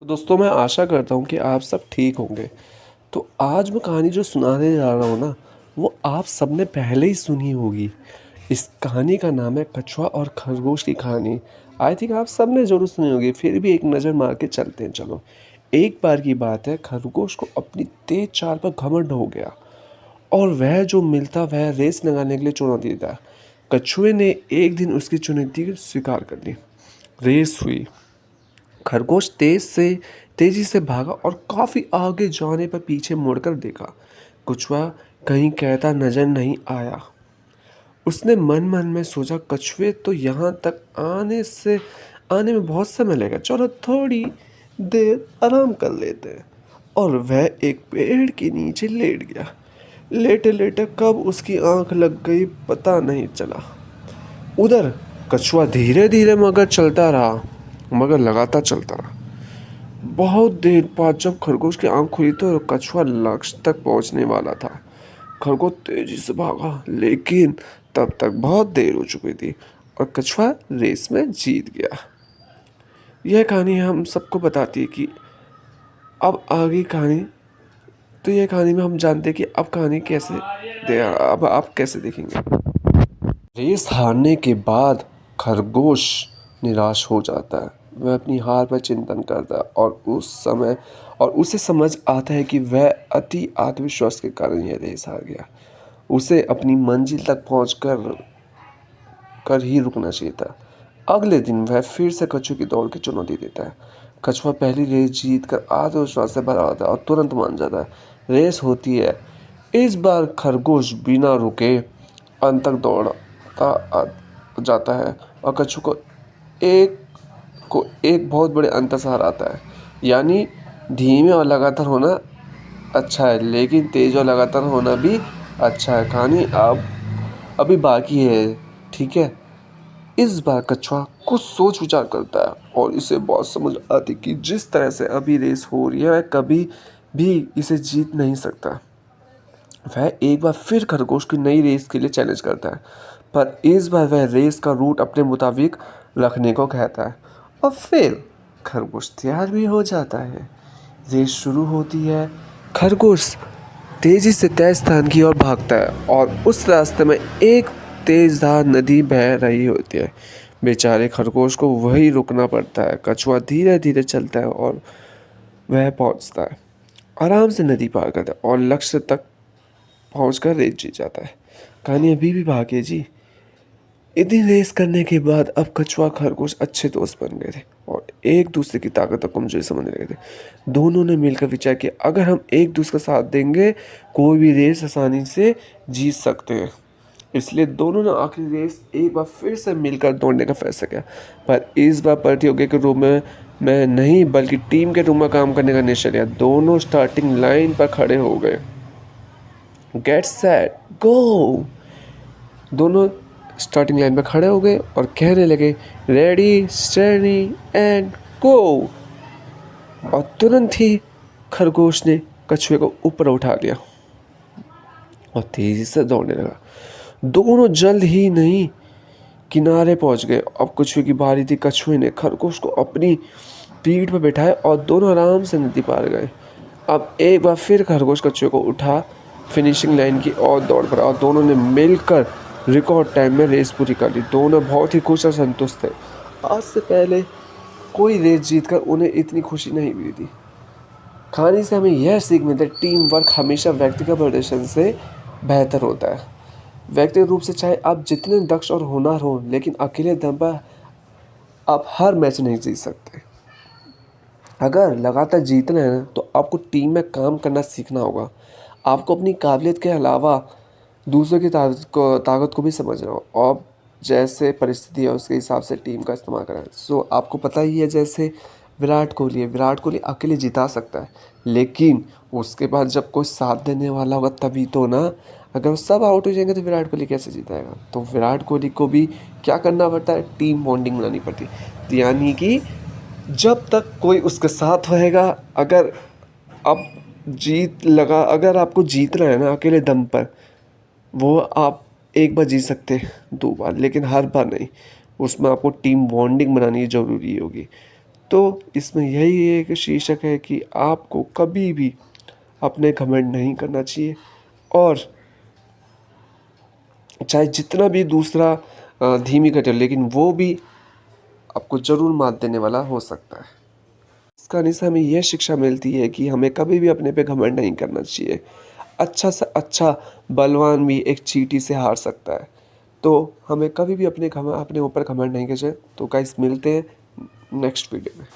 दोस्तों मैं आशा करता हूँ कि आप सब ठीक होंगे। तो आज मैं कहानी जो सुनाने जा रहा हूँ ना, वो आप सबने पहले ही सुनी होगी। इस कहानी का नाम है कछुआ और खरगोश की कहानी। आई थिंक आप सबने ज़रूर सुनी होगी, फिर भी एक नज़र मार के चलते हैं चलो। एक बार की बात है, खरगोश को अपनी तेज चाल पर घमंड हो गया और वह जो मिलता वह रेस लगाने के लिए चुनौती देता। कछुए ने एक दिन उसकी चुनौती स्वीकार कर ली। रेस हुई। खरगोश तेजी से भागा और काफी आगे जाने पर पीछे मुड़कर देखा। कछुआ कहीं कहता नजर नहीं आया। उसने मन मन में सोचा, कछुए तो यहाँ तक आने में बहुत समय लगेगा, चलो थोड़ी देर आराम कर लेते हैं। और वह एक पेड़ के नीचे लेट गया। लेटे लेटे कब उसकी आंख लग गई पता नहीं चला। उधर कछुआ धीरे धीरे मगर लगातार चलता रहा। बहुत देर बाद जब खरगोश की आंख खुली तो कछुआ लक्ष्य तक पहुंचने वाला था। खरगोश तेजी से भागा, लेकिन तब तक बहुत देर हो चुकी थी और कछुआ रेस में जीत गया। यह कहानी हम सबको बताती है कि अब आगे कहानी, तो यह कहानी में हम जानते हैं कि अब कहानी अब आप कैसे देखेंगे। रेस हारने के बाद खरगोश निराश हो जाता है। वह अपनी हार पर चिंतन करता है और उसे समझ आता है कि वह अति आत्मविश्वास के कारण यह रेस हार गया। उसे अपनी मंजिल तक पहुंच कर ही रुकना चाहिए था। अगले दिन वह फिर से कछुए की दौड़ की चुनौती देता है। कछुआ पहली रेस जीत कर आत्मविश्वास से भरा होता है और तुरंत मान जाता है। रेस होती है। इस बार खरगोश बिना रुके अंत तक जाता है और कछुए एक एक बहुत बड़े अंतर से हराता है। यानी धीमे और लगातार होना अच्छा है, लेकिन तेज और लगातार होना भी अच्छा है। कहानी अब अभी बाकी है, ठीक है। इस बार कछुआ कुछ सोच विचार करता है और इसे बहुत समझ आती कि जिस तरह से अभी रेस हो रही है वह कभी भी इसे जीत नहीं सकता। वह एक बार फिर खरगोश की नई रेस के लिए चैलेंज करता है, पर इस बार वह रेस का रूट अपने मुताबिक रखने को कहता है। और फिर खरगोश तैयार भी हो जाता है। रेस शुरू होती है। खरगोश तेजी से तय स्थान की ओर भागता है और उस रास्ते में एक तेजधार नदी बह रही होती है। बेचारे खरगोश को वहीं रुकना पड़ता है। कछुआ धीरे धीरे चलता है और वह पहुंचता है। आराम से नदी पार करता है और लक्ष्य तक पहुंचकर रेस जीत जाता है। कहानी अभी भी बाकी है जी। इतनी रेस करने के बाद अब कछुआ खरगोश अच्छे दोस्त बन गए थे और एक दूसरे की ताकत और कमजोरी समझने लगे थे। दोनों ने मिलकर विचार किया, अगर हम एक दूसरे का साथ देंगे कोई भी रेस आसानी से जीत सकते हैं। इसलिए दोनों ने आखिरी रेस एक बार फिर से मिलकर दौड़ने का फैसला किया, पर इस बार प्रतियोगी के रूप में नहीं बल्कि टीम के रूप में काम करने का निश्चय लिया। दोनों स्टार्टिंग लाइन पर खड़े हो गए। Get set go. दोनों स्टार्टिंग लाइन पर खड़े हो गए और कहने लगे, रेडी स्टेडी एंड गो। और तुरंत ही खरगोश ने कछुए को ऊपर उठा लिया और तेजी से दौड़ने लगा। दोनों जल्द ही नहीं किनारे पहुंच गए। अब कछुए की बारी थी। कछुए ने खरगोश को अपनी पीठ पर बैठाया और दोनों आराम से नदी पार गए। अब एक बार फिर खरगोश कछुए को उठा फिनिशिंग लाइन की ओर दौड़ पड़ा और दोनों ने मिलकर रिकॉर्ड टाइम में रेस पूरी कर ली। दोनों बहुत ही खुश और संतुष्ट थे। आज से पहले कोई रेस जीतकर उन्हें इतनी खुशी नहीं हुई थी। कहानी से हमें यह सीख मिलती है, टीम वर्क हमेशा व्यक्तिगत प्रदर्शन से बेहतर होता है। व्यक्तिगत रूप से चाहे आप जितने दक्ष और होनहार हो, लेकिन अकेले दम पर आप हर मैच नहीं जीत सकते। अगर लगातार जीतना है तो आपको टीम में काम करना सीखना होगा। आपको अपनी काबिलियत के अलावा दूसरों की ताकत को भी समझना हो और जैसे परिस्थिति है उसके हिसाब से टीम का इस्तेमाल करना है। आपको पता ही है, जैसे विराट कोहली है, विराट कोहली अकेले जिता सकता है, लेकिन उसके बाद जब कोई साथ देने वाला होगा तभी तो ना। अगर वो सब आउट हो जाएंगे तो विराट कोहली कैसे जीताएगा। तो विराट कोहली को भी क्या करना पड़ता है, टीम बॉन्डिंग बनानी पड़ती है। यानी कि जब तक कोई उसके साथ रहेगा, अगर अब अगर आपको जीतना है ना अकेले दम पर, वो आप एक बार जीत सकते हैं, 2 बार, लेकिन हर बार नहीं। उसमें आपको टीम बॉन्डिंग बनानी ज़रूरी होगी। तो इसमें यही एक शीर्षक है कि आपको कभी भी अपने घमंड नहीं करना चाहिए, और चाहे जितना भी दूसरा धीमी गति हो, लेकिन वो भी आपको ज़रूर मात देने वाला हो सकता है। इस कहानी से हमें यह शिक्षा मिलती है कि हमें कभी भी अपने पे घमंड नहीं करना चाहिए। अच्छा से अच्छा बलवान भी एक चींटी से हार सकता है। तो हमें कभी भी अपने ऊपर घमंड नहीं कीजिए। तो गाइस, मिलते हैं नेक्स्ट वीडियो में।